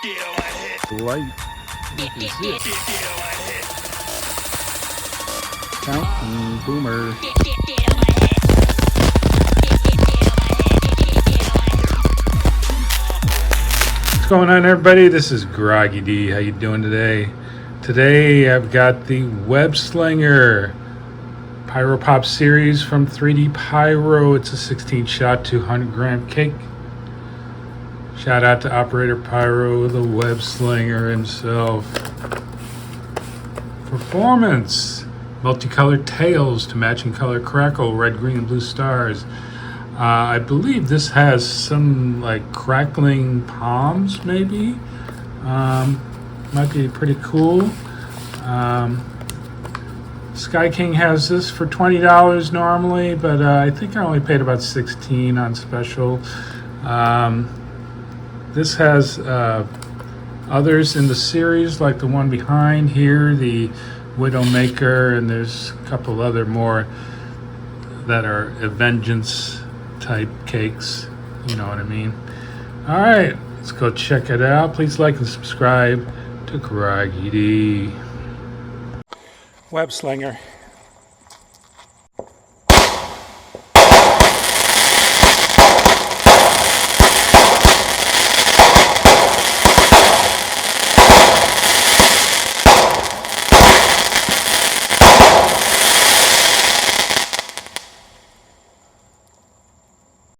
Light. This is it. Counting boomer. What's going on, everybody? This is Groggy D. How you doing today? Today I've got the Web Slinger Pyro Pop series from 3D Pyro. It's a 16 shot 200 gram cake. Shout out to Operator Pyro, the Web Slinger himself. Performance. Multicolored tails to matching color crackle, red, green, and blue stars. I believe this has some like crackling palms, maybe. Might be pretty cool. Sky King has this for $20 normally, but I think I only paid about $16 on special. This has others in the series, like the one behind here, the Widowmaker, and there's a couple other more that are Vengeance type cakes, you know what I mean. All right, let's go check it out. Please like and subscribe to Groggy D. Web Slinger.